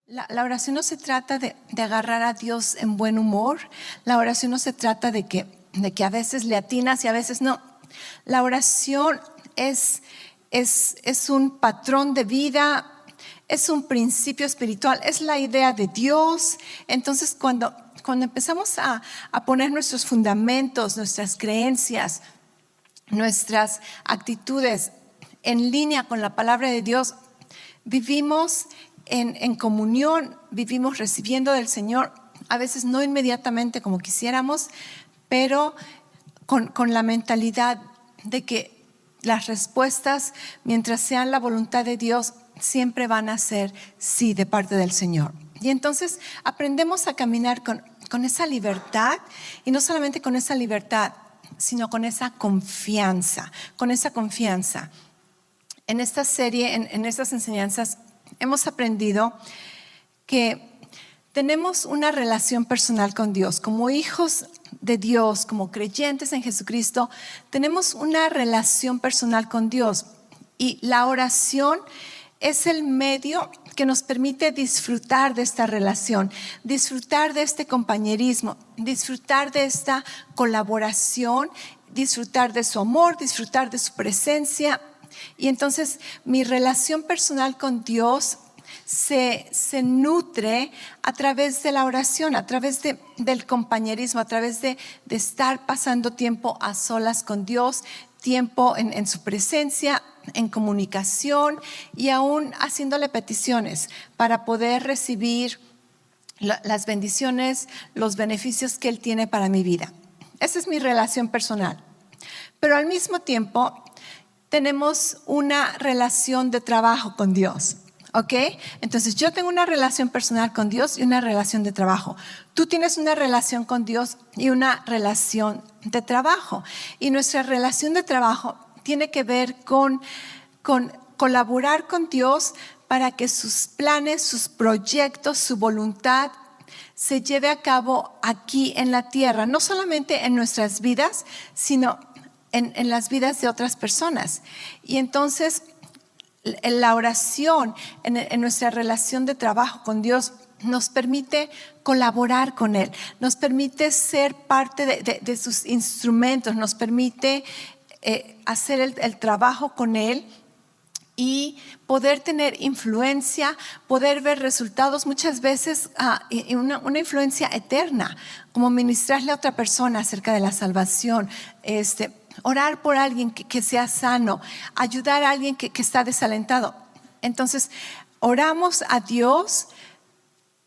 La oración no se trata de agarrar a Dios en buen humor. La oración no se trata de que a veces le atinas y a veces no. La oración es un patrón de vida, es un principio espiritual, es la idea de Dios. Entonces, cuando empezamos a poner nuestros fundamentos, nuestras creencias, nuestras actitudes en línea con la palabra de Dios, vivimos en comunión, vivimos recibiendo del Señor, a veces no inmediatamente como quisiéramos, pero con la mentalidad de que las respuestas, mientras sean la voluntad de Dios, siempre van a ser sí de parte del Señor. Y entonces aprendemos a caminar con esa libertad, y no solamente con esa libertad, sino con esa confianza, En esta serie, en estas enseñanzas, hemos aprendido que tenemos una relación personal con Dios. Como hijos de Dios, como creyentes en Jesucristo, tenemos una relación personal con Dios. Y la oración es el medio que nos permite disfrutar de esta relación, disfrutar de este compañerismo, disfrutar de esta colaboración, disfrutar de su amor, disfrutar de su presencia. Y entonces mi relación personal con Dios se nutre a través de la oración, a través del compañerismo, a través de estar pasando tiempo a solas con Dios, tiempo en su presencia, en comunicación y aún haciéndole peticiones para poder recibir las bendiciones, los beneficios que Él tiene para mi vida. Esa es mi relación personal. Pero al mismo tiempo tenemos una relación de trabajo con Dios, ¿ok? Entonces yo tengo una relación personal con Dios y una relación de trabajo. Tú tienes una relación con Dios y una relación de trabajo. Y nuestra relación de trabajo tiene que ver con colaborar con Dios para que sus planes, sus proyectos, su voluntad se lleve a cabo aquí en la tierra, no solamente en nuestras vidas, sino en las vidas de otras personas. Y entonces en la oración, en nuestra relación de trabajo con Dios, nos permite colaborar con Él, nos permite ser parte de sus instrumentos, nos permite hacer el trabajo con Él y poder tener influencia, poder ver resultados, muchas veces una influencia eterna, como ministrarle a otra persona acerca de la salvación, orar por alguien que sea sano, ayudar a alguien que está desalentado. Entonces, oramos a Dios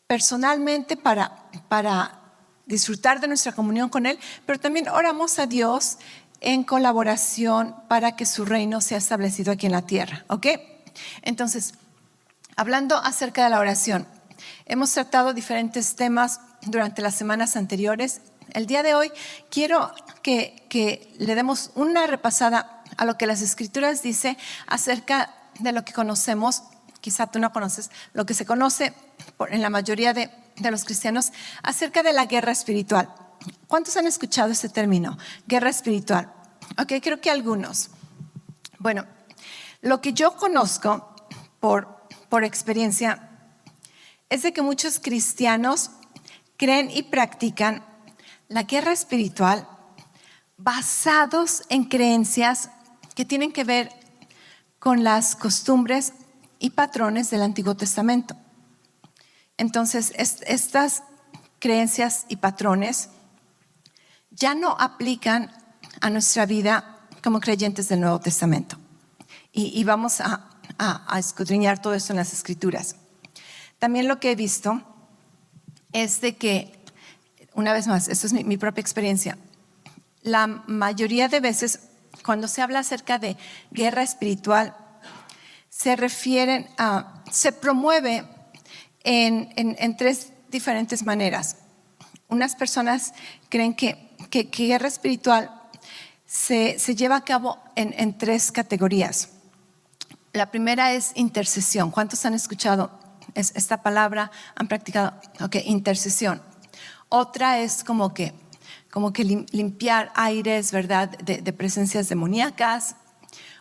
personalmente para disfrutar de nuestra comunión con Él, pero también oramos a Dios en colaboración para que su reino sea establecido aquí en la tierra, ¿ok? Entonces, hablando acerca de la oración, hemos tratado diferentes temas durante las semanas anteriores. El día de hoy quiero que le demos una repasada a lo que las Escrituras dice acerca de lo que conocemos, quizá tú no conoces, lo que se conoce en la mayoría de los cristianos acerca de la guerra espiritual. ¿Cuántos han escuchado este término? Guerra espiritual. Ok, creo que algunos. Bueno, lo que yo conozco por experiencia es de que muchos cristianos creen y practican la guerra espiritual basados en creencias que tienen que ver con las costumbres y patrones del Antiguo Testamento. Entonces, estas creencias y patrones ya no aplican a nuestra vida como creyentes del Nuevo Testamento. Y vamos a escudriñar todo esto en las Escrituras. También lo que he visto es de que, una vez más, esto es mi propia experiencia, la mayoría de veces cuando se habla acerca de guerra espiritual se promueve en tres diferentes maneras. Unas personas creen que guerra espiritual se lleva a cabo en tres categorías. La primera es intercesión. ¿Cuántos han escuchado esta palabra? ¿Han practicado? Ok, intercesión. Otra es como que limpiar aires, ¿verdad? De presencias demoníacas.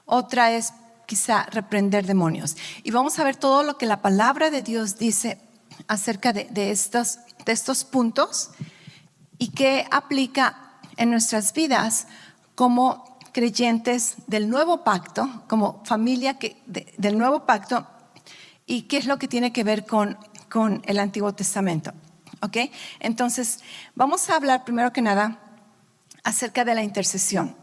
Otra es quizá reprender demonios. Y vamos a ver todo lo que la palabra de Dios dice acerca de estos puntos y qué aplica en nuestras vidas como creyentes del nuevo pacto, como familia del nuevo pacto, y qué es lo que tiene que ver con el Antiguo Testamento. ¿Ok? Entonces, vamos a hablar primero que nada acerca de la intercesión.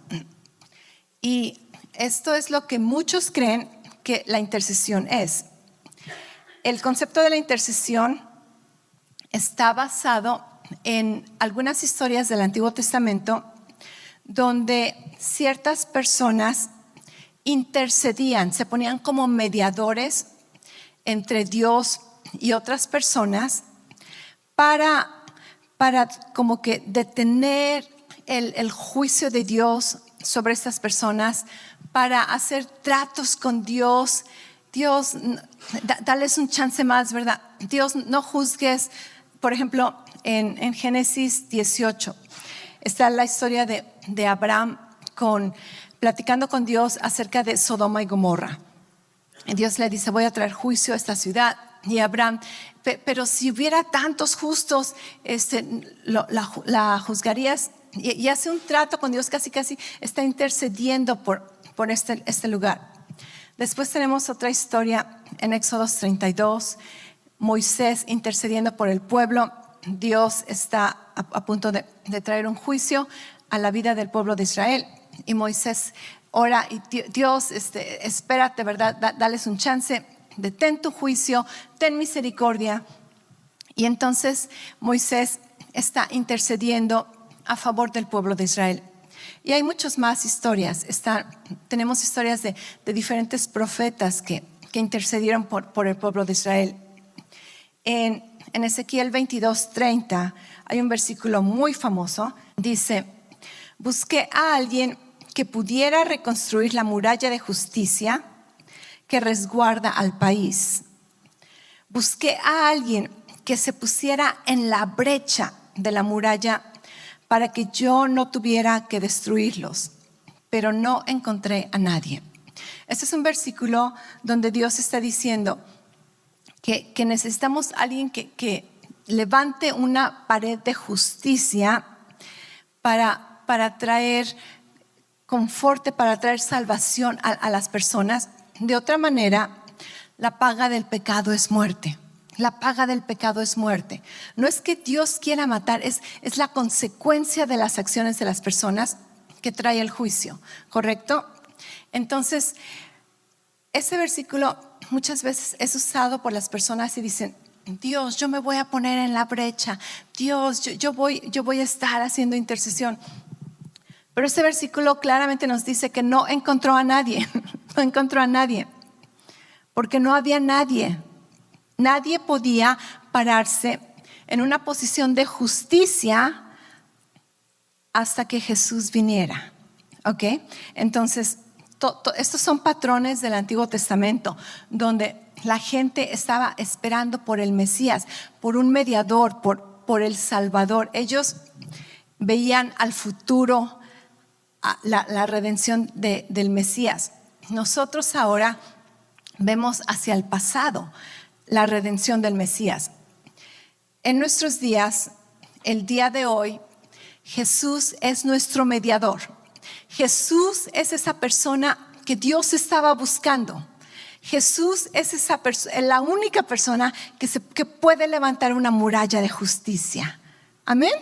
Y esto es lo que muchos creen que la intercesión es. El concepto de la intercesión está basado en algunas historias del Antiguo Testamento donde ciertas personas intercedían, se ponían como mediadores entre Dios y otras personas para como que detener el juicio de Dios sobre estas personas, para hacer tratos con Dios. Dios, dales un chance más, ¿verdad? Dios, no juzgues. Por ejemplo, en Génesis 18 está la historia de Abraham platicando con Dios acerca de Sodoma y Gomorra. Y Dios le dice, voy a traer juicio a esta ciudad. Y Abraham, pero si hubiera tantos justos, la juzgarías. Y hace un trato con Dios, casi está intercediendo por este lugar. Después tenemos otra historia en Éxodo 32, Moisés intercediendo por el pueblo. Dios está a punto de traer un juicio a la vida del pueblo de Israel. Y Moisés ora y Dios, espérate, ¿verdad? Dales un chance, detén tu juicio, ten misericordia. Y entonces Moisés está intercediendo a favor del pueblo de Israel. Y hay muchas más historias. Tenemos historias de diferentes profetas que intercedieron por el pueblo de Israel. En Ezequiel 22:30 hay un versículo muy famoso. Dice, busqué a alguien que pudiera reconstruir la muralla de justicia que resguarda al país. Busqué a alguien que se pusiera en la brecha de la muralla para que yo no tuviera que destruirlos, pero no encontré a nadie. Este es un versículo donde Dios está diciendo que necesitamos a alguien que levante una pared de justicia para traer conforte, para traer salvación a las personas. De otra manera, la paga del pecado es muerte. La paga del pecado es muerte. No es que Dios quiera matar, es la consecuencia de las acciones de las personas que trae el juicio, ¿correcto? Entonces, ese versículo muchas veces es usado por las personas y dicen, Dios, yo me voy a poner en la brecha. Dios, yo voy a estar haciendo intercesión. Pero este versículo claramente nos dice que no encontró a nadie. No encontró a nadie. Porque no había nadie. Nadie podía pararse en una posición de justicia hasta que Jesús viniera. ¿Ok? Entonces, estos son patrones del Antiguo Testamento, donde la gente estaba esperando por el Mesías, por un mediador, por el Salvador. Ellos veían al futuro, la redención del Mesías. Nosotros ahora vemos hacia el pasado la redención del Mesías. En nuestros días, el día de hoy, Jesús es nuestro mediador. Jesús es esa persona que Dios estaba buscando. Jesús es la única persona que puede levantar una muralla de justicia. Amén.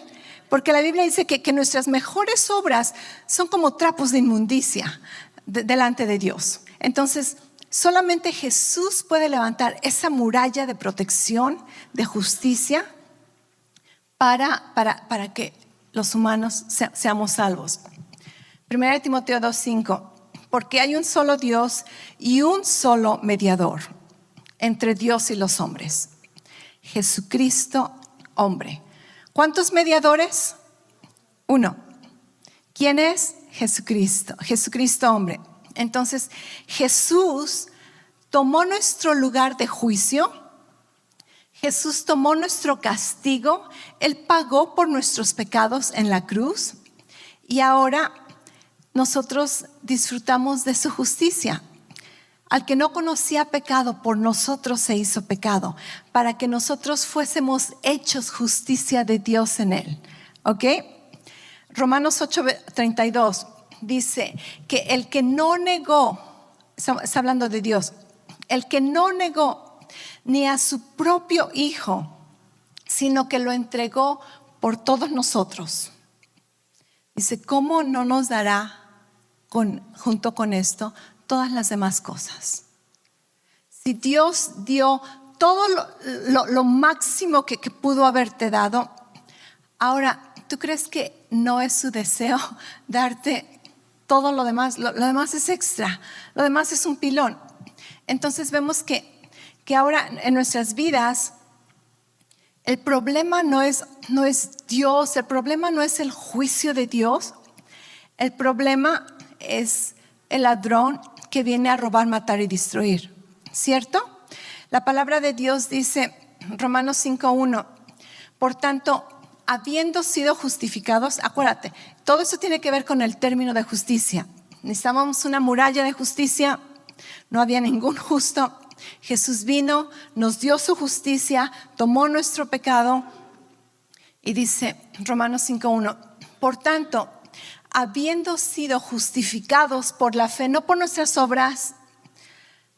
Porque la Biblia dice que nuestras mejores obras son como trapos de inmundicia delante de Dios. Entonces, solamente Jesús puede levantar esa muralla de protección, de justicia, para que los humanos seamos salvos. 1 Timoteo 2:5, porque hay un solo Dios y un solo mediador entre Dios y los hombres, Jesucristo, hombre. ¿Cuántos mediadores? Uno. ¿Quién es? Jesucristo. Jesucristo, hombre. Entonces, Jesús tomó nuestro lugar de juicio. Jesús tomó nuestro castigo. Él pagó por nuestros pecados en la cruz. Y ahora nosotros disfrutamos de su justicia. al que no conocía pecado, por nosotros se hizo pecado, para que nosotros fuésemos hechos justicia de Dios en él. ¿Ok? Romanos 8:32 dice que el que no negó, está hablando de Dios, el que no negó ni a su propio Hijo, sino que lo entregó por todos nosotros. Dice, ¿cómo no nos dará junto con esto todas las demás cosas? Si Dios dio todo lo máximo que pudo haberte dado, ahora, ¿tú crees que no es su deseo darte todo lo demás? Lo demás es extra, lo demás es un pilón. Entonces vemos que ahora en nuestras vidas el problema no es Dios, el problema no es el juicio de Dios, el problema es el ladrón que viene a robar, matar y destruir, ¿cierto? La palabra de Dios dice, Romanos 5:1, por tanto, habiendo sido justificados, acuérdate, todo eso tiene que ver con el término de justicia. Necesitábamos una muralla de justicia, no había ningún justo. Jesús vino, nos dio su justicia, tomó nuestro pecado y dice Romanos 5:1, por tanto, habiendo sido justificados por la fe, no por nuestras obras,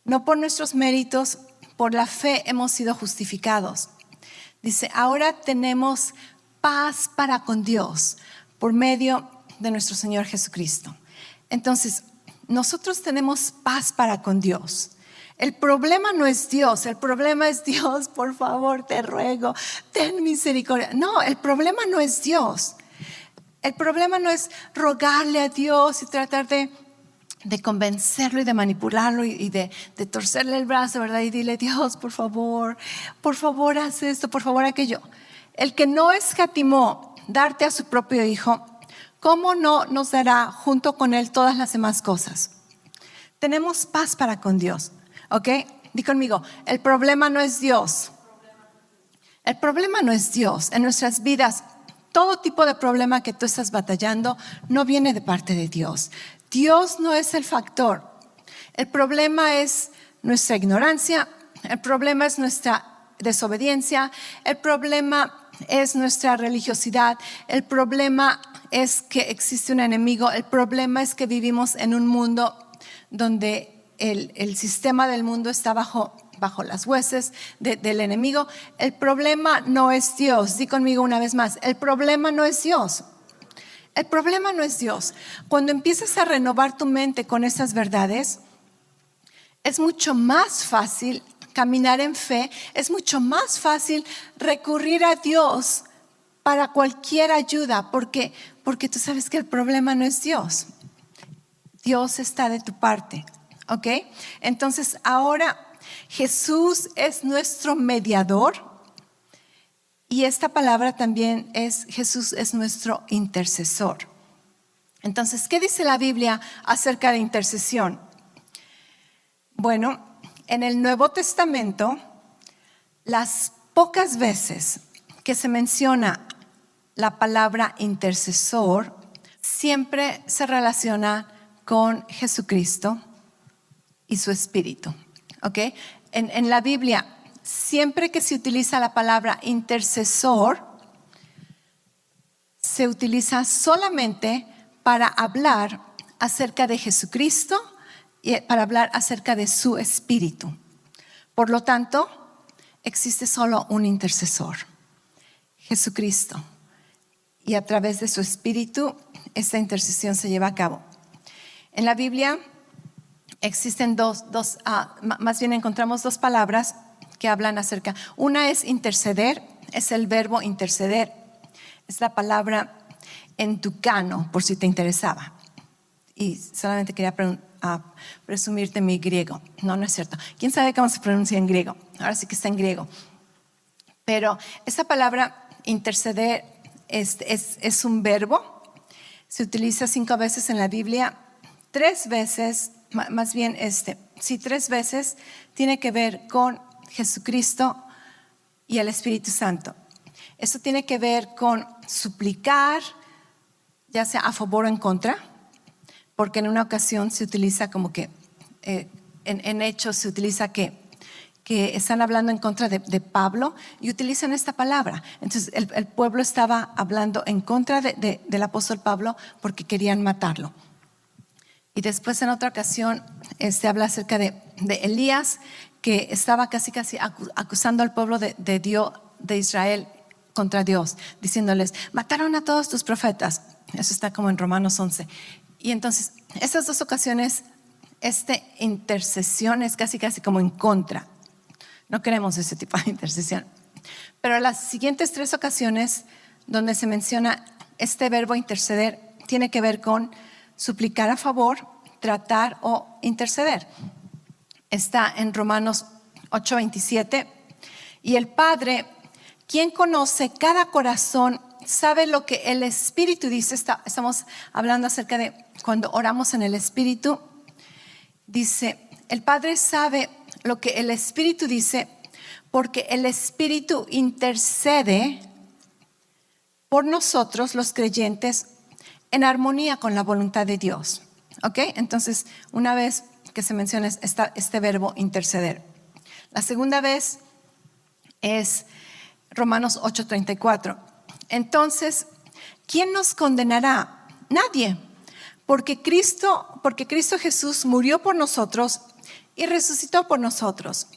no por nuestros méritos, por la fe hemos sido justificados. Dice, ahora tenemos paz para con Dios por medio de nuestro Señor Jesucristo. Entonces, nosotros tenemos paz para con Dios. El problema no es Dios, el problema es Dios, por favor, te ruego, ten misericordia. No, el problema no es Dios. El problema no es rogarle a Dios y tratar de convencerlo y de manipularlo y de torcerle el brazo, ¿verdad? Y dile, Dios, por favor, haz esto, por favor, aquello. El que no escatimó darte a su propio Hijo, ¿cómo no nos dará junto con Él todas las demás cosas? Tenemos paz para con Dios. ¿Ok? Di conmigo, el problema no es Dios. El problema no es Dios. En nuestras vidas, todo tipo de problema que tú estás batallando no viene de parte de Dios. Dios no es el factor. El problema es nuestra ignorancia, el problema es nuestra desobediencia, el problema es nuestra religiosidad, el problema es que existe un enemigo, el problema es que vivimos en un mundo donde el sistema del mundo está bajo las huestes del enemigo. El problema no es Dios. Di conmigo una vez más, el problema no es Dios. El problema no es Dios. Cuando empiezas a renovar tu mente con esas verdades, es mucho más fácil caminar en fe, es mucho más fácil recurrir a Dios para cualquier ayuda, porque tú sabes que el problema no es Dios. Dios está de tu parte. ¿Ok? Entonces ahora Jesús es nuestro mediador y esta palabra también es Jesús es nuestro intercesor. Entonces, ¿qué dice la Biblia acerca de intercesión? Bueno, en el Nuevo Testamento, las pocas veces que se menciona la palabra intercesor, siempre se relaciona con Jesucristo y su espíritu. ¿Ok? En la Biblia, siempre que se utiliza la palabra intercesor, se utiliza solamente para hablar acerca de Jesucristo y para hablar acerca de su espíritu. Por lo tanto, existe solo un intercesor, Jesucristo. Y a través de su espíritu, esta intercesión se lleva a cabo. En la Biblia existen más bien encontramos dos palabras que hablan acerca. Una es interceder, es el verbo interceder. Es la palabra entucano, por si te interesaba. Y solamente quería presumirte mi griego. No es cierto. ¿Quién sabe cómo se pronuncia en griego? Ahora sí que está en griego. Pero esa palabra interceder es un verbo. Se utiliza 5 veces en la Biblia. 3 veces, más bien 3 veces tiene que ver con Jesucristo y el Espíritu Santo. Esto tiene que ver con suplicar, ya sea a favor o en contra, porque en una ocasión se utiliza como que en Hechos se utiliza que están hablando en contra de Pablo y utilizan esta palabra. Entonces el pueblo estaba hablando en contra del apóstol Pablo porque querían matarlo. Y después en otra ocasión habla acerca de Elías, que estaba casi acusando al pueblo de Dios, de Israel, contra Dios, diciéndoles: mataron a todos tus profetas. Eso está como en Romanos 11. Y entonces esas dos ocasiones, intercesión es casi como en contra. No queremos ese tipo de intercesión. Pero las siguientes 3 ocasiones donde se menciona este verbo interceder tiene que ver con suplicar a favor, tratar o interceder. Está en Romanos 8:27. Y el Padre, quien conoce cada corazón, sabe lo que el Espíritu dice. Estamos hablando acerca de cuando oramos en el Espíritu. Dice, el Padre sabe lo que el Espíritu dice, porque el Espíritu intercede por nosotros los creyentes en armonía con la voluntad de Dios. ¿Ok? Entonces, una vez que se menciona este verbo interceder. La segunda vez es Romanos 8:34. Entonces, ¿quién nos condenará? Nadie, porque Cristo Jesús murió por nosotros y resucitó por nosotros,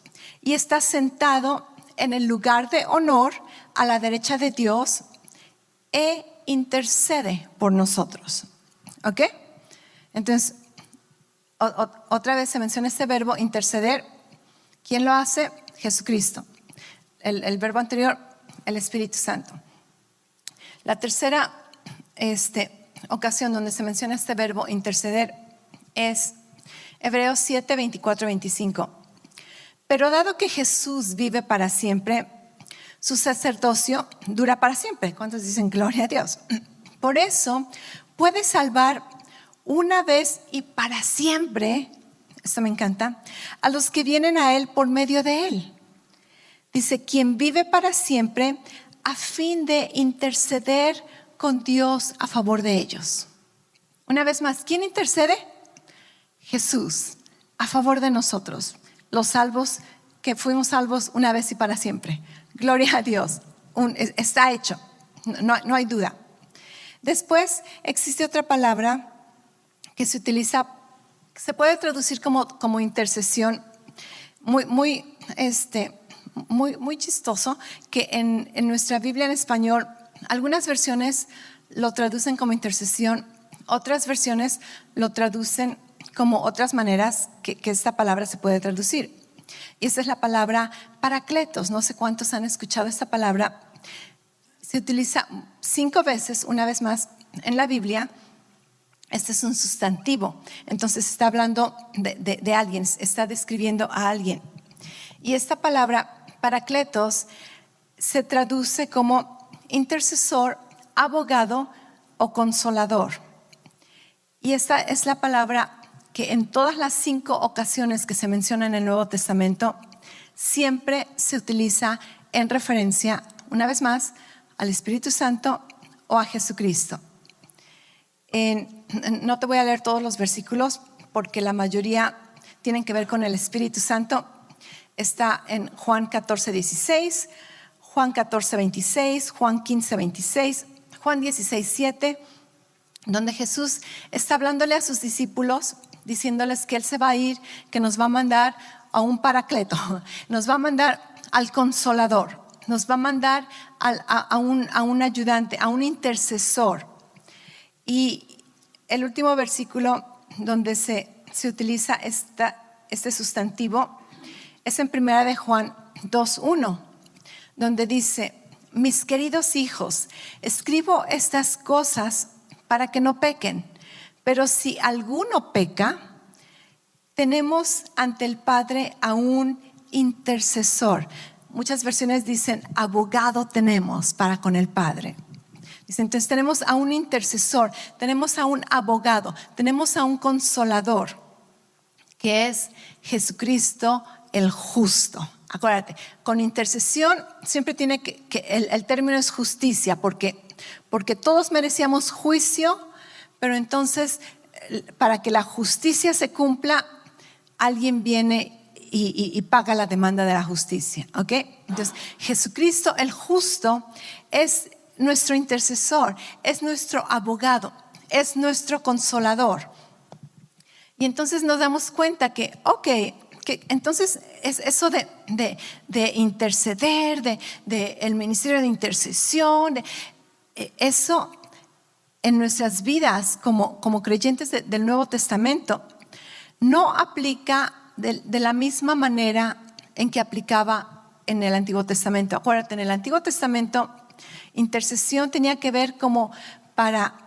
y está sentado en el lugar de honor a la derecha de Dios e intercede por nosotros. ¿Ok? Entonces, otra vez se menciona este verbo interceder. ¿Quién lo hace? Jesucristo. El verbo anterior, el Espíritu Santo. La tercera ocasión donde se menciona este verbo interceder es Hebreos 7:24-25. Pero dado que Jesús vive para siempre, su sacerdocio dura para siempre. ¿Cuántos dicen gloria a Dios? Por eso puede salvar una vez y para siempre, esto me encanta, a los que vienen a Él por medio de Él. Dice, quien vive para siempre a fin de interceder con Dios a favor de ellos. Una vez más, ¿quién intercede? Jesús, a favor de nosotros, los salvos, que fuimos salvos una vez y para siempre. Gloria a Dios, está hecho, no hay duda. Después existe otra palabra que se utiliza, se puede traducir como intercesión, muy chistoso, que en nuestra Biblia en español, algunas versiones lo traducen como intercesión, otras versiones lo traducen como otras maneras que esta palabra se puede traducir. Y esa es la palabra paracletos. No sé cuántos han escuchado esta palabra. Se utiliza 5 veces, una vez más, en la Biblia. Este es un sustantivo. Entonces está hablando de alguien, está describiendo a alguien. Y esta palabra paracletos se traduce como intercesor, abogado o consolador. Y esta es la palabra que en todas las 5 ocasiones que se menciona en el Nuevo Testamento siempre se utiliza en referencia, una vez más, al Espíritu Santo o a Jesucristo. No te voy a leer todos los versículos porque la mayoría tienen que ver con el Espíritu Santo. Está en Juan 14:16, Juan 14:26, Juan 15:26, Juan 16:7, donde Jesús está hablándole a sus discípulos, diciéndoles que Él se va a ir, que nos va a mandar a un paracleto, nos va a mandar al consolador, nos va a mandar a un ayudante, a un intercesor. Y el último versículo donde se utiliza este sustantivo es en 1 de Juan 2:1, donde dice: mis queridos hijos, escribo estas cosas para que no pequen, pero si alguno peca, tenemos ante el Padre a un intercesor. Muchas versiones dicen abogado tenemos para con el Padre. Entonces tenemos a un intercesor, tenemos a un abogado, tenemos a un consolador, que es Jesucristo el justo. Acuérdate, con intercesión siempre tiene que el término es justicia, porque todos merecíamos juicio, pero entonces para que la justicia se cumpla, alguien viene y paga la demanda de la justicia, ¿ok? Entonces, Jesucristo el justo es nuestro intercesor, es nuestro abogado, es nuestro consolador. Y entonces nos damos cuenta que entonces es eso de interceder, de el ministerio de intercesión, eso en nuestras vidas como creyentes del Nuevo Testamento no aplica de la misma manera en que aplicaba en el Antiguo Testamento. Acuérdate, en el Antiguo Testamento intercesión tenía que ver como para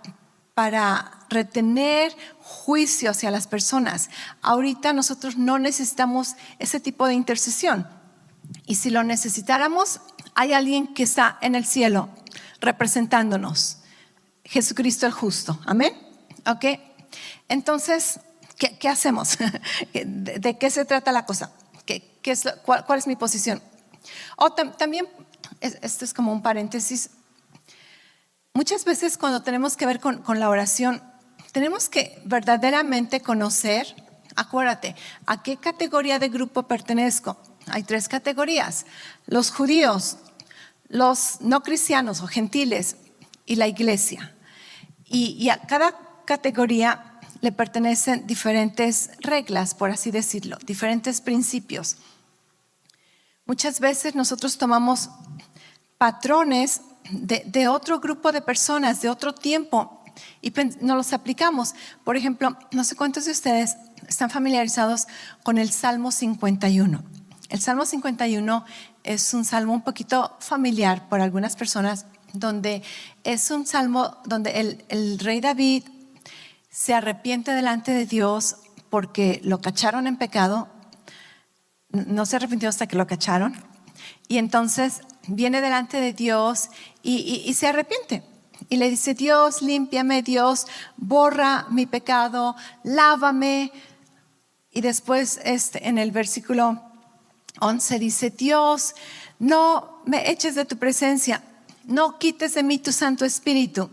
retener juicio hacia las personas. Ahorita nosotros no necesitamos ese tipo de intercesión. Y si lo necesitáramos, hay alguien que está en el cielo representándonos. Jesucristo el justo. Amén. ¿Ok? Entonces, ¿qué hacemos? ¿De qué se trata la cosa? ¿Cuál es mi posición? También, esto es como un paréntesis. Muchas veces cuando tenemos que ver con la oración, tenemos que verdaderamente conocer, acuérdate, ¿a qué categoría de grupo pertenezco? Hay 3 categorías: los judíos, los no cristianos o gentiles y la iglesia. Y a cada categoría le pertenecen diferentes reglas, por así decirlo, diferentes principios. Muchas veces nosotros tomamos patrones de otro grupo de personas, de otro tiempo, y nos los aplicamos. Por ejemplo, no sé cuántos de ustedes están familiarizados con el Salmo 51. El Salmo 51 es un salmo un poquito familiar por algunas personas, donde es un salmo donde el rey David se arrepiente delante de Dios porque lo cacharon en pecado. No se arrepintió hasta que lo cacharon, y entonces viene delante de Dios y se arrepiente y le dice: Dios, límpiame, Dios, borra mi pecado, lávame. Y después en el versículo 11 dice: Dios, no me eches de tu presencia, no quites de mí tu Santo Espíritu.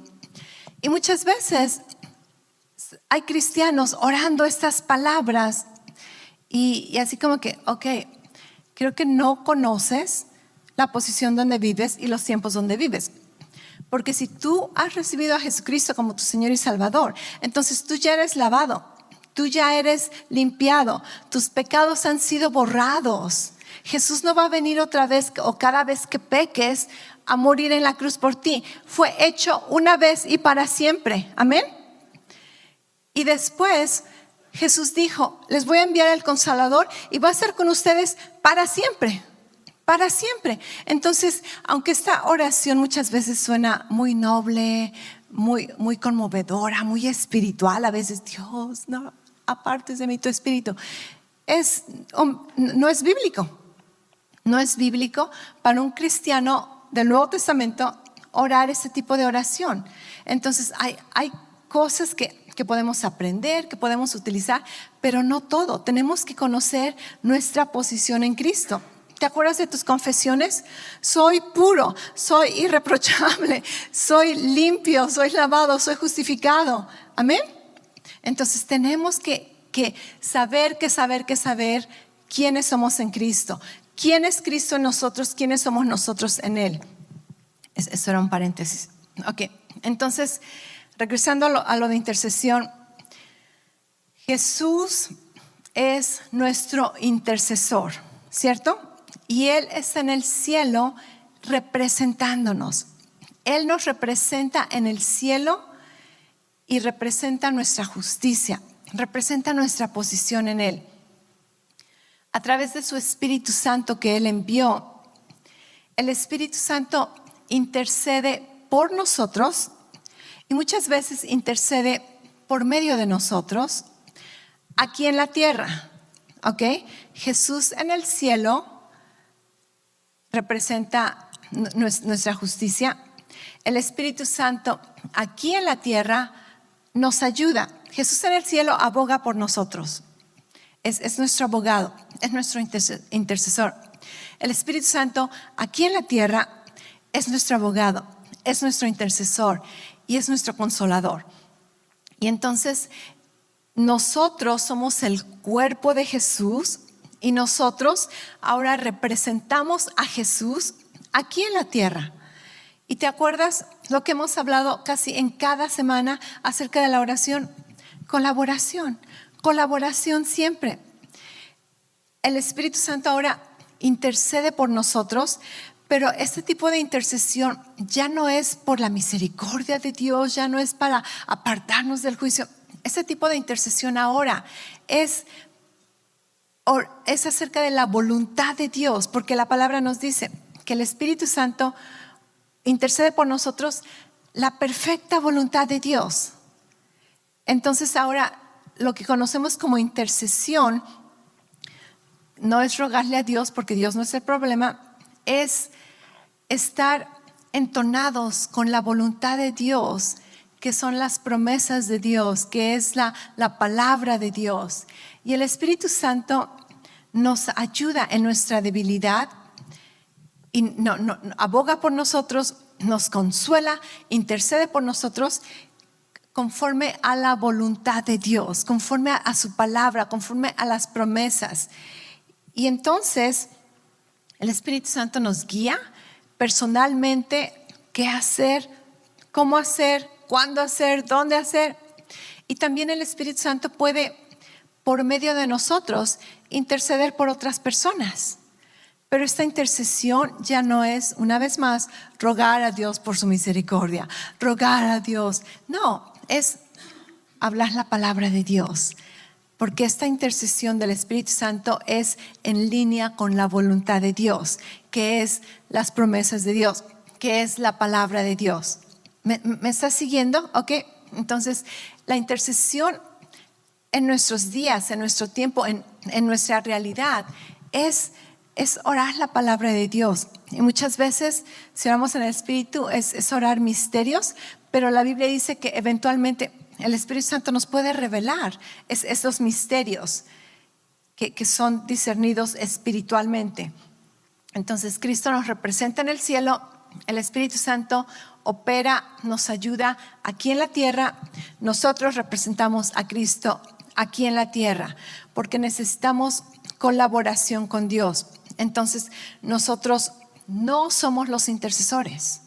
Y muchas veces hay cristianos orando estas palabras y así como que, creo que no conoces la posición donde vives y los tiempos donde vives. Porque si tú has recibido a Jesucristo como tu Señor y Salvador, entonces tú ya eres lavado, tú ya eres limpiado, tus pecados han sido borrados. Jesús no va a venir otra vez o cada vez que peques a morir en la cruz por ti. Fue hecho una vez y para siempre. Amén. Y después Jesús dijo: les voy a enviar el Consolador y va a estar con ustedes para siempre. Para siempre. Entonces, aunque esta oración muchas veces suena muy noble, muy conmovedora, muy espiritual, a veces: Dios, no apartes de mí tu espíritu, no es bíblico. No es bíblico para un cristiano del Nuevo Testamento orar ese tipo de oración. Entonces hay cosas que podemos aprender, que podemos utilizar, pero no todo. Tenemos que conocer nuestra posición en Cristo. ¿Te acuerdas de tus confesiones? Soy puro, soy irreprochable, soy limpio, soy lavado, soy justificado. Amén. Entonces tenemos que saber quiénes somos en Cristo. ¿Quién es Cristo en nosotros? ¿Quiénes somos nosotros en Él? Eso era un paréntesis. Entonces, regresando a lo de intercesión, Jesús es nuestro intercesor, ¿cierto? Y Él está en el cielo representándonos. Él nos representa en el cielo y representa nuestra justicia, representa nuestra posición en Él. A través de su Espíritu Santo que Él envió, el Espíritu Santo intercede por nosotros y muchas veces intercede por medio de nosotros aquí en la tierra. Jesús en el cielo representa nuestra justicia. El Espíritu Santo aquí en la tierra nos ayuda. Jesús en el cielo aboga por nosotros. Es nuestro abogado, es nuestro intercesor. El Espíritu Santo aquí en la tierra es nuestro abogado, es nuestro intercesor y es nuestro consolador. Y entonces nosotros somos el cuerpo de Jesús y nosotros ahora representamos a Jesús aquí en la tierra. ¿Y te acuerdas lo que hemos hablado casi en cada semana acerca de la oración? Colaboración, colaboración siempre. El Espíritu Santo ahora intercede por nosotros, pero este tipo de intercesión ya no es por la misericordia de Dios, ya no es para apartarnos del juicio. Este tipo de intercesión ahora es acerca de la voluntad de Dios, porque la palabra nos dice que el Espíritu Santo intercede por nosotros la perfecta voluntad de Dios. Entonces ahora lo que conocemos como intercesión no es rogarle a Dios, porque Dios no es el problema, es estar entonados con la voluntad de Dios, que son las promesas de Dios, que es la palabra de Dios. Y el Espíritu nos ayuda en nuestra debilidad y no, aboga por nosotros, nos consuela, intercede por nosotros conforme a la voluntad de Dios, conforme a su palabra, conforme a las promesas. Y entonces el Espíritu Santo nos guía personalmente qué hacer, cómo hacer, cuándo hacer, dónde hacer. Y también el Espíritu Santo puede, por medio de nosotros, interceder por otras personas. Pero esta intercesión ya no es, una vez más, rogar a Dios por su misericordia, rogar a Dios. No, es hablar la palabra de Dios. Porque esta intercesión del Espíritu Santo es en línea con la voluntad de Dios, que es las promesas de Dios, que es la palabra de Dios. ¿Me estás siguiendo? Ok. Entonces, la intercesión en nuestros días, en nuestro tiempo, en nuestra realidad, es orar la palabra de Dios. Y muchas veces, si oramos en el Espíritu, es orar misterios, pero la Biblia dice que eventualmente el Espíritu Santo nos puede revelar esos misterios que son discernidos espiritualmente. Entonces Cristo nos representa en el cielo, el Espíritu Santo opera, nos ayuda aquí en la tierra. Nosotros representamos a Cristo aquí en la tierra porque necesitamos colaboración con Dios. Entonces nosotros no somos los intercesores,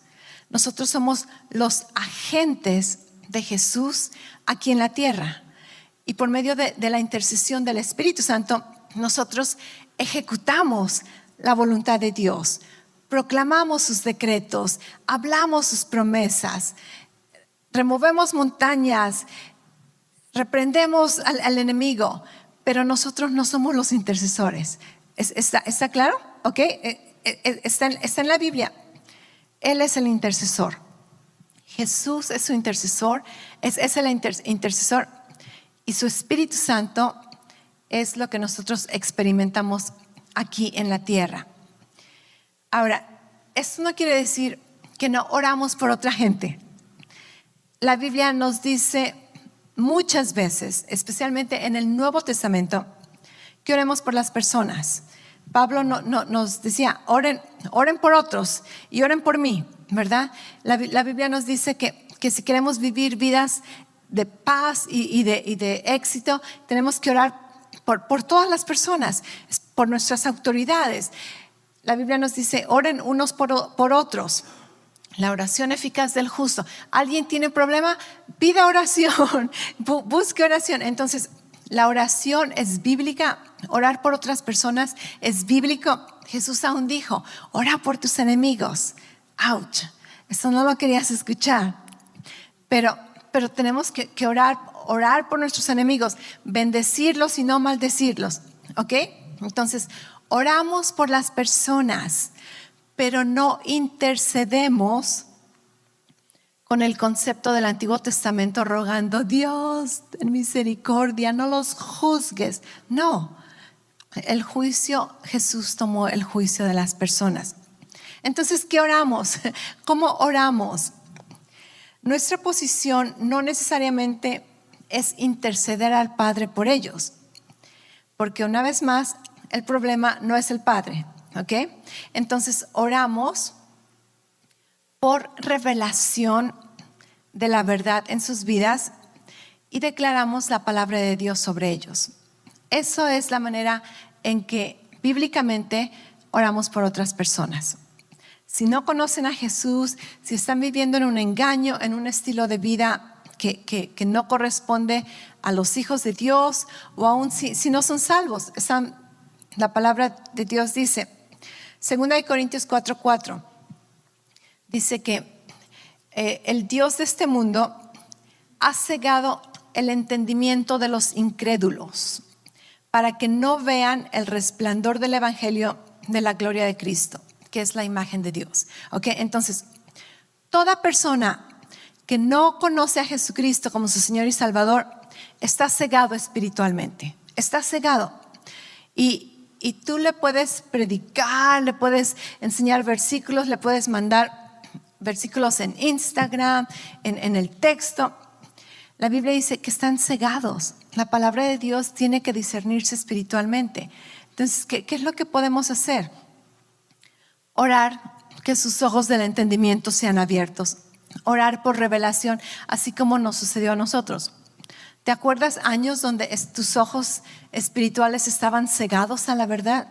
nosotros somos los agentes de Jesús aquí en la tierra. Y por medio de la intercesión del Espíritu Santo, nosotros ejecutamos la voluntad de Dios, proclamamos sus decretos, hablamos sus promesas, removemos montañas, reprendemos al enemigo, pero nosotros no somos los intercesores. ¿Está claro? ¿Ok? Está en la Biblia. Él es el intercesor. Jesús es su intercesor, es el intercesor, y su Espíritu Santo es lo que nosotros experimentamos aquí en la tierra. Ahora, esto no quiere decir que no oramos por otra gente. La Biblia nos dice muchas veces, especialmente en el Nuevo Testamento, que oremos por las personas. Pablo nos decía, oren por otros y oren por mí, ¿verdad? La Biblia nos dice que si queremos vivir vidas de paz y de éxito, tenemos que orar por todas las personas, por nuestras autoridades. La Biblia nos dice, oren unos por otros. La oración eficaz del justo. ¿Alguien tiene problema? Pida oración, busque oración. Entonces, la oración es bíblica, orar por otras personas es bíblico. Jesús aún dijo, ora por tus enemigos. Ouch, eso no lo querías escuchar. Pero tenemos que orar por nuestros enemigos, bendecirlos y no maldecirlos. ¿Ok? Entonces, oramos por las personas, pero no intercedemos con el concepto del Antiguo Testamento rogando, Dios, ten misericordia, no los juzgues. No, el juicio, Jesús tomó el juicio de las personas. Entonces, ¿qué oramos? ¿Cómo oramos? Nuestra posición no necesariamente es interceder al Padre por ellos, porque una vez más, el problema no es el Padre, ¿ok? Entonces, oramos por revelación de la verdad en sus vidas y declaramos la palabra de Dios sobre ellos. Eso es la manera en que bíblicamente oramos por otras personas. Si no conocen a Jesús, si están viviendo en un engaño, en un estilo de vida que no corresponde a los hijos de Dios, o aún si no son salvos, la palabra de Dios dice, 2 Corintios 4:4, dice que el Dios de este mundo ha cegado el entendimiento de los incrédulos para que no vean el resplandor del evangelio de la gloria de Cristo, que es la imagen de Dios. ¿Okay? Entonces, toda persona que no conoce a Jesucristo como su Señor y Salvador está cegado espiritualmente, está cegado. Y tú le puedes predicar, le puedes enseñar versículos, le puedes mandar versículos en Instagram, en el texto. La Biblia dice que están cegados. La palabra de Dios tiene que discernirse espiritualmente. Entonces, ¿qué es lo que podemos hacer? Orar que sus ojos del entendimiento sean abiertos. Orar por revelación, así como nos sucedió a nosotros. ¿Te acuerdas años donde tus ojos espirituales estaban cegados a la verdad?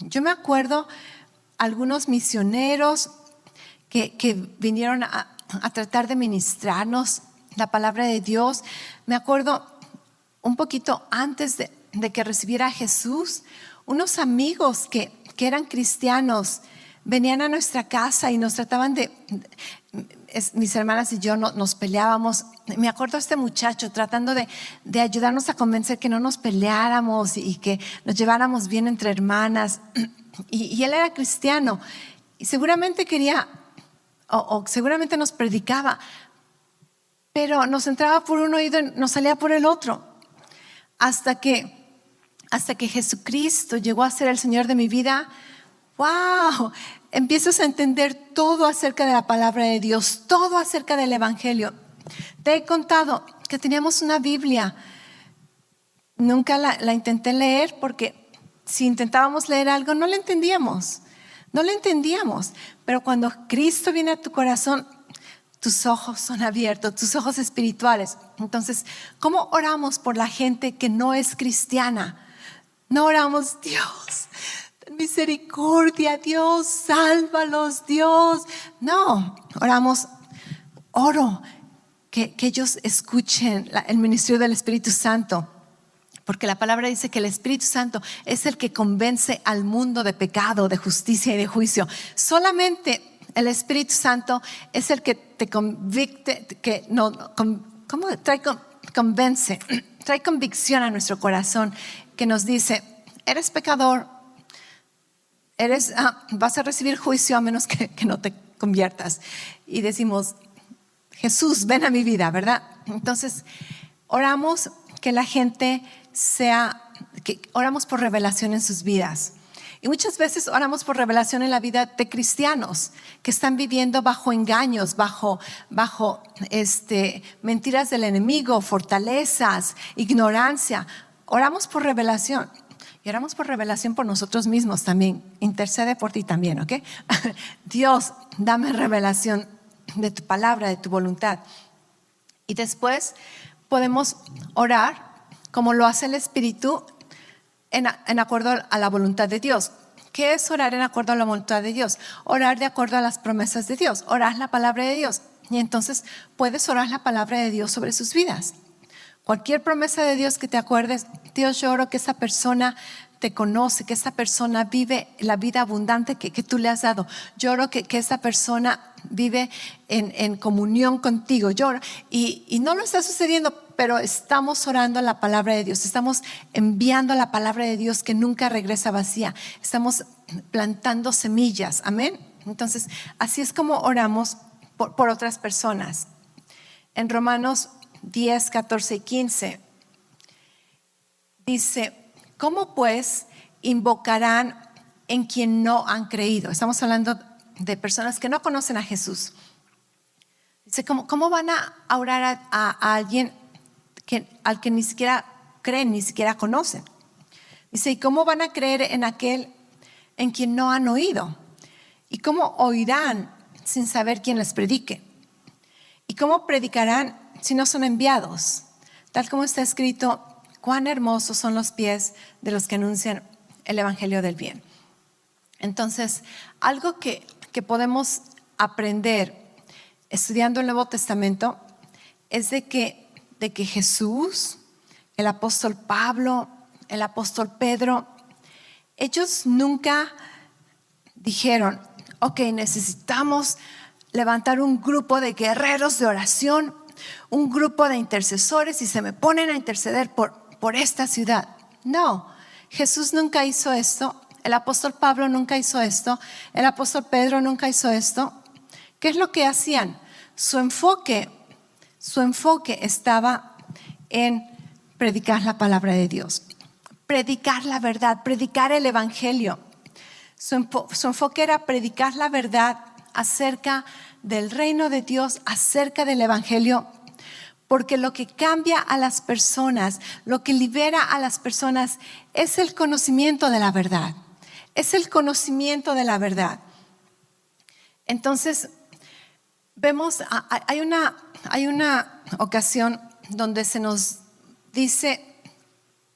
Yo me acuerdo algunos misioneros que vinieron a tratar de ministrarnos la palabra de Dios. Me acuerdo un poquito antes de que recibiera a Jesús, unos amigos que eran cristianos venían a nuestra casa y nos trataban mis hermanas y yo nos peleábamos. Me acuerdo de este muchacho tratando de ayudarnos a convencer que no nos peleáramos y que nos lleváramos bien entre hermanas. Y él era cristiano y seguramente quería o seguramente nos predicaba, pero nos entraba por un oído y nos salía por el otro. Hasta que Jesucristo llegó a ser el Señor de mi vida. ¡Wow! Empiezas a entender todo acerca de la palabra de Dios, todo acerca del evangelio. Te he contado que teníamos una Biblia. Nunca la intenté leer porque si intentábamos leer algo no la entendíamos. Pero cuando Cristo viene a tu corazón, tus ojos son abiertos, tus ojos espirituales. Entonces, ¿cómo oramos por la gente que no es cristiana? No oramos, Dios, ten misericordia, Dios, sálvalos, Dios. No, oro que ellos escuchen el ministerio del Espíritu Santo. Porque la palabra dice que el Espíritu Santo es el que convence al mundo de pecado, de justicia y de juicio. Solamente el Espíritu Santo es el que te convicte, convence, trae convicción a nuestro corazón, que nos dice, eres pecador, vas a recibir juicio a menos que no te conviertas. Y decimos, Jesús, ven a mi vida, ¿verdad? Entonces, oramos que la gente oramos por revelación en sus vidas. Y muchas veces oramos por revelación en la vida de cristianos que están viviendo bajo engaños, bajo mentiras del enemigo, fortalezas, ignorancia. Oramos por revelación. Y oramos por revelación por nosotros mismos también. Intercede por ti también, ¿ok? Dios, dame revelación de tu palabra, de tu voluntad. Y después podemos orar como lo hace el Espíritu en acuerdo a la voluntad de Dios. ¿Qué es orar en acuerdo a la voluntad de Dios? Orar de acuerdo a las promesas de Dios, orar la palabra de Dios. Y entonces puedes orar la palabra de Dios sobre sus vidas. Cualquier promesa de Dios que te acuerdes, Dios, yo oro que esa persona te conoce, que esa persona vive la vida abundante que tú le has dado. Yo oro que esa persona vive en comunión contigo. Yo oro, y no lo está sucediendo, pero estamos orando la palabra de Dios. Estamos enviando la palabra de Dios que nunca regresa vacía. Estamos plantando semillas. Amén. Entonces, así es como oramos por otras personas. En Romanos 10, 14 y 15 dice, ¿cómo pues invocarán en quien no han creído? Estamos hablando de personas que no conocen a Jesús. Dice, ¿cómo van a orar a alguien al que ni siquiera creen, ni siquiera conocen? Dice, ¿y cómo van a creer en aquel en quien no han oído? ¿Y cómo oirán sin saber quién les predique? ¿Y cómo predicarán si no son enviados? tal como está escrito, cuán hermosos son los pies de los que anuncian el evangelio del bien. Entonces, algo que podemos aprender estudiando el Nuevo Testamento es de que Jesús, el apóstol Pablo, el apóstol Pedro, ellos nunca dijeron, ok, necesitamos levantar un grupo de guerreros de oración, un grupo de intercesores y se me ponen a interceder por esta ciudad. No, Jesús nunca hizo esto, el apóstol Pablo nunca hizo esto, el apóstol Pedro nunca hizo esto. ¿Qué es lo que hacían? Su enfoque estaba en predicar la palabra de Dios, predicar la verdad, predicar el evangelio. Su enfoque era predicar la verdad acerca del reino de Dios, acerca del evangelio, porque lo que cambia a las personas, lo que libera a las personas es el conocimiento de la verdad. Es el conocimiento de la verdad. Entonces, vemos, hay una ocasión donde se nos dice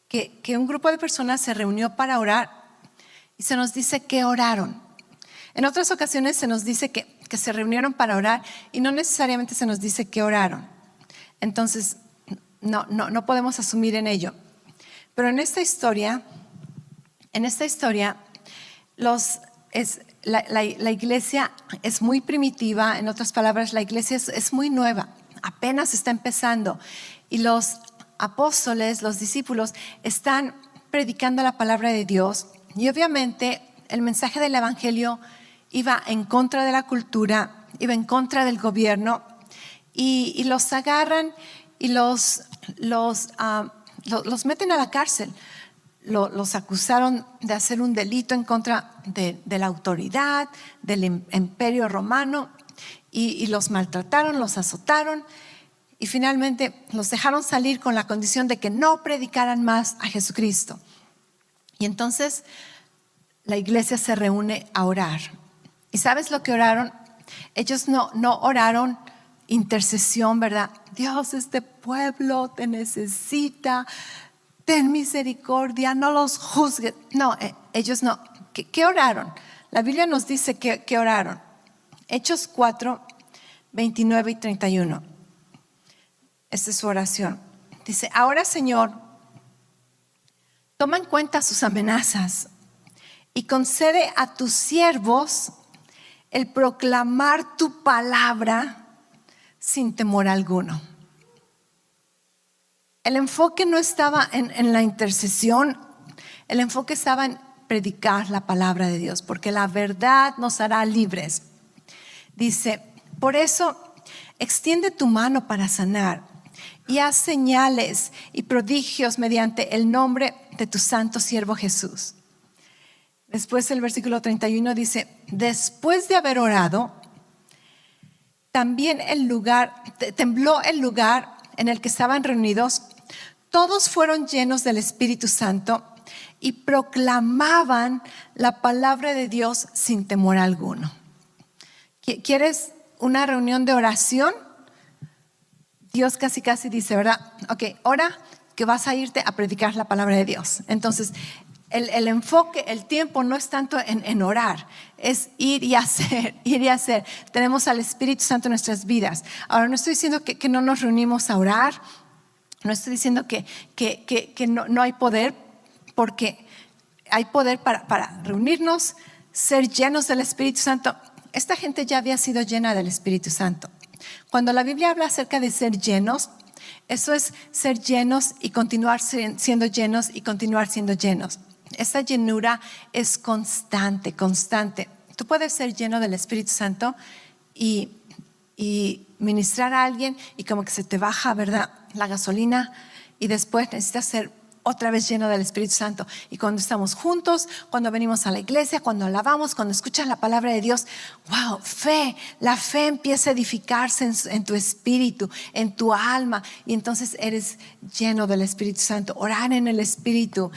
que un grupo de personas se reunió para orar y se nos dice que oraron. En otras ocasiones se nos dice que se reunieron para orar y no necesariamente se nos dice que oraron. Entonces, no podemos asumir en ello. Pero en esta historia, la iglesia es muy primitiva. En otras palabras, la iglesia es muy nueva, apenas está empezando. Y los apóstoles, los discípulos, están predicando la palabra de Dios. Y obviamente el mensaje del evangelio iba en contra de la cultura, iba en contra del gobierno. Y los agarran y los meten a la cárcel. Los acusaron de hacer un delito en contra de la autoridad, del imperio romano, y los maltrataron, los azotaron, y finalmente los dejaron salir con la condición de que no predicaran más a Jesucristo. Y entonces la iglesia se reúne a orar. ¿Y sabes lo que oraron? Ellos no oraron intercesión, ¿verdad? Dios, este pueblo te necesita, ten misericordia, no los juzgues. No, ellos no. ¿Qué oraron? La Biblia nos dice que oraron. Hechos 4, 29 y 31. Esta es su oración. Dice, ahora Señor, toma en cuenta sus amenazas y concede a tus siervos el proclamar tu palabra sin temor alguno. El enfoque no estaba en la intercesión, el enfoque estaba en predicar la palabra de Dios, porque la verdad nos hará libres. Dice, por eso extiende tu mano para sanar y haz señales y prodigios mediante el nombre de tu santo siervo Jesús. Después el versículo 31 dice, después de haber orado, también tembló el lugar en el que estaban reunidos. Todos fueron llenos del Espíritu Santo y proclamaban la palabra de Dios sin temor alguno. ¿Quieres una reunión de oración? Dios casi dice, ¿verdad? Ok, ora que vas a irte a predicar la palabra de Dios. Entonces, el enfoque, el tiempo no es tanto en orar, es ir y hacer. Tenemos al Espíritu Santo en nuestras vidas. Ahora, no estoy diciendo que no nos reunimos a orar, no estoy diciendo que no hay poder, porque hay poder para reunirnos, ser llenos del Espíritu Santo. Esta gente ya había sido llena del Espíritu Santo. Cuando la Biblia habla acerca de ser llenos, eso es ser llenos y continuar siendo llenos y continuar siendo llenos. Esta llenura es constante. Tú puedes ser lleno del Espíritu Santo y ministrar a alguien y como que se te baja, ¿verdad?, la gasolina, y después necesitas ser otra vez lleno del Espíritu Santo. Y cuando estamos juntos, cuando venimos a la iglesia, cuando alabamos, cuando escuchas la palabra de Dios, wow, la fe empieza a edificarse en tu espíritu, en tu alma, y entonces eres lleno del Espíritu Santo. Orar en el Espíritu,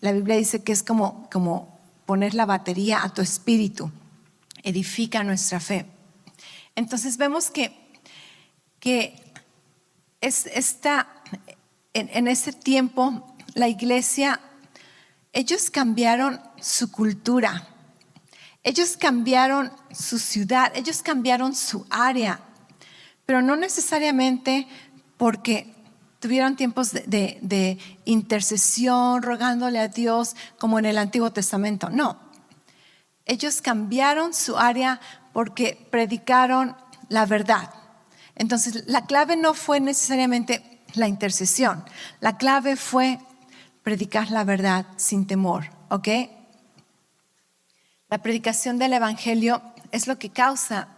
la Biblia dice que es como poner la batería a tu espíritu, edifica nuestra fe. Entonces vemos que en ese tiempo, la iglesia, ellos cambiaron su cultura, ellos cambiaron su ciudad, ellos cambiaron su área, pero no necesariamente porque tuvieron tiempos de intercesión, rogándole a Dios como en el Antiguo Testamento. No, ellos cambiaron su área porque predicaron la verdad. Entonces, la clave no fue necesariamente la intercesión. La clave fue predicar la verdad sin temor, ¿ok? La predicación del evangelio es lo que causa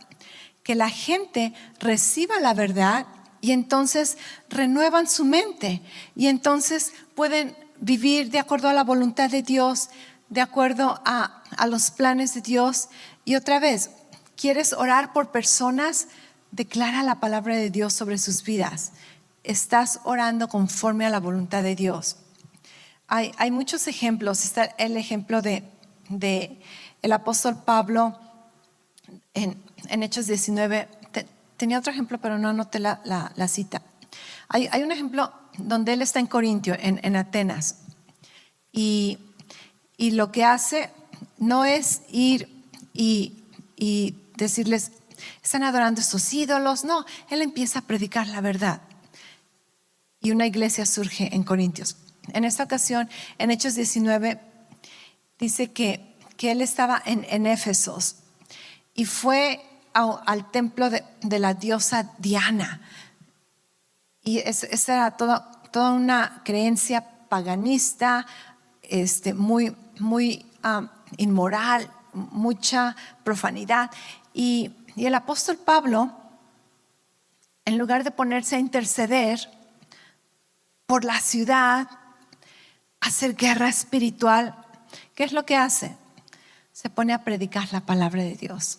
que la gente reciba la verdad y entonces renuevan su mente y entonces pueden vivir de acuerdo a la voluntad de Dios, de acuerdo a los planes de Dios. Y otra vez, ¿quieres orar por personas? Declara la palabra de Dios sobre sus vidas. Estás orando conforme a la voluntad de Dios. Hay muchos ejemplos. Está el ejemplo de el apóstol Pablo en Hechos 19. Tenía otro ejemplo, pero no anoté la cita. Hay un ejemplo donde él está en Corintio, en Atenas. Y lo que hace no es ir y decirles, están adorando estos ídolos. No, él empieza a predicar la verdad. Y una iglesia surge en Corintios. En esta ocasión, en Hechos 19, dice que él estaba en Éfesos y fue al templo de la diosa Diana. Y esa era toda una creencia paganista, muy inmoral, mucha profanidad. Y el apóstol Pablo, en lugar de ponerse a interceder por la ciudad, hacer guerra espiritual, ¿qué es lo que hace? Se pone a predicar la palabra de Dios.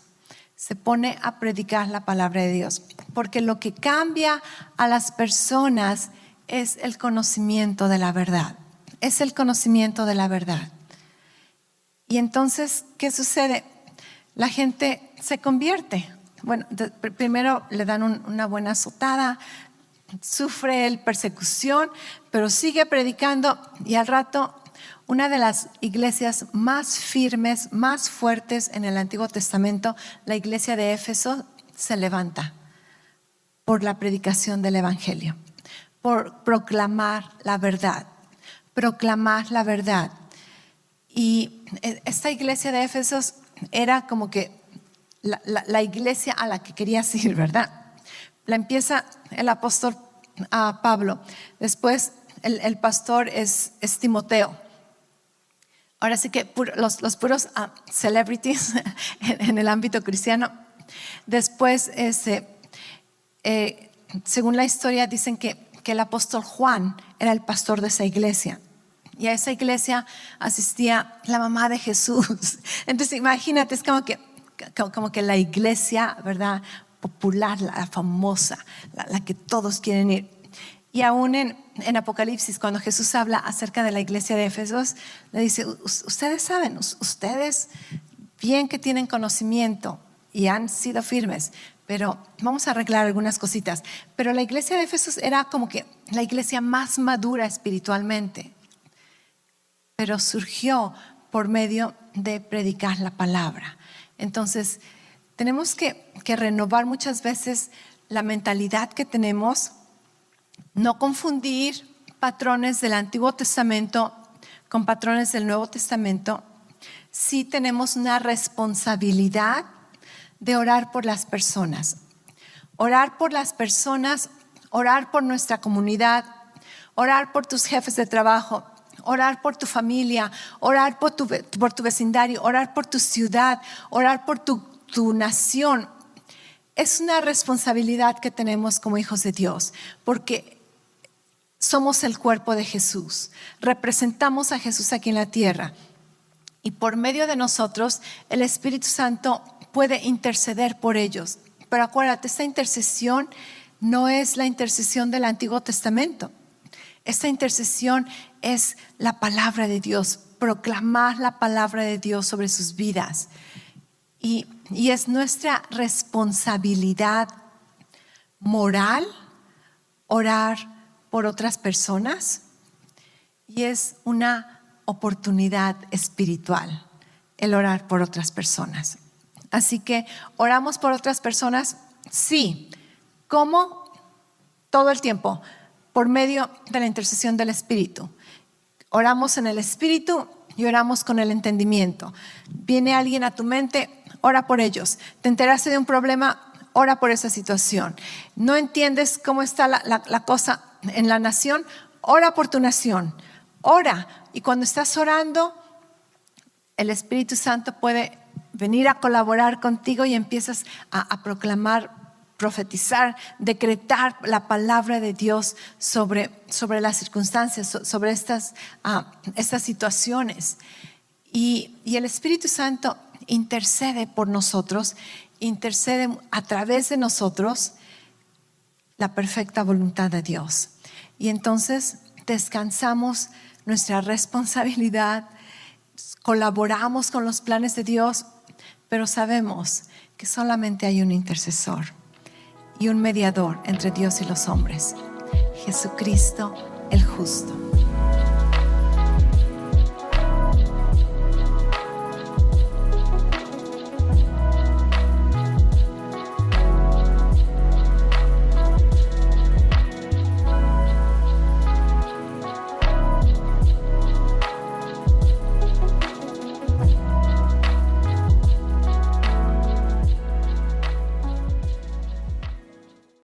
Se pone a predicar la palabra de Dios. Porque lo que cambia a las personas es el conocimiento de la verdad. Es el conocimiento de la verdad. Y entonces, ¿qué sucede? La gente se convierte. Bueno, primero le dan una buena azotada, sufre él persecución, pero sigue predicando y al rato una de las iglesias más firmes, más fuertes en el Antiguo Testamento, la iglesia de Éfeso, se levanta por la predicación del evangelio, por proclamar la verdad, proclamar la verdad. Y esta iglesia de Éfeso era como que la iglesia a la que querías ir, ¿verdad? La empieza el apóstol Pablo. Después el pastor es Timoteo. Ahora sí que los puros celebrities en el ámbito cristiano. Después, según la historia, dicen que el apóstol Juan era el pastor de esa iglesia. Y a esa iglesia asistía la mamá de Jesús. Entonces imagínate, es como que la iglesia, ¿verdad?, popular, la famosa, la que todos quieren ir. Y aún en Apocalipsis, cuando Jesús habla acerca de la iglesia de Éfesos, le dice, ustedes saben, ustedes bien que tienen conocimiento y han sido firmes, pero vamos a arreglar algunas cositas. Pero la iglesia de Éfesos era como que la iglesia más madura espiritualmente, pero surgió por medio de predicar la palabra. Entonces, tenemos que renovar muchas veces la mentalidad que tenemos, no confundir patrones del Antiguo Testamento con patrones del Nuevo Testamento. Sí tenemos una responsabilidad de orar por las personas. Orar por las personas, orar por nuestra comunidad, orar por tus jefes de trabajo, orar por tu familia, orar por tu vecindario, orar por tu ciudad, orar por tu nación. Es una responsabilidad que tenemos como hijos de Dios, porque somos el cuerpo de Jesús, representamos a Jesús aquí en la tierra y por medio de nosotros el Espíritu Santo puede interceder por ellos. Pero acuérdate, esta intercesión no es la intercesión del Antiguo Testamento. Esta intercesión es la palabra de Dios, proclamar la palabra de Dios sobre sus vidas. Y es nuestra responsabilidad moral orar por otras personas y es una oportunidad espiritual el orar por otras personas. Así que oramos por otras personas, sí. ¿Cómo? Todo el tiempo, por medio de la intercesión del Espíritu. Oramos en el Espíritu y oramos con el entendimiento. Viene alguien a tu mente, ora por ellos. Te enteraste de un problema, ora por esa situación. No entiendes cómo está la cosa en la nación, ora por tu nación. Ora. Y cuando estás orando, el Espíritu Santo puede venir a colaborar contigo y empiezas a proclamar, profetizar, decretar la palabra de Dios sobre las circunstancias, sobre estas situaciones. Y el Espíritu Santo intercede por nosotros, intercede a través de nosotros la perfecta voluntad de Dios. Y entonces descansamos nuestra responsabilidad, colaboramos con los planes de Dios, pero sabemos que solamente hay un intercesor y un mediador entre Dios y los hombres, Jesucristo el justo.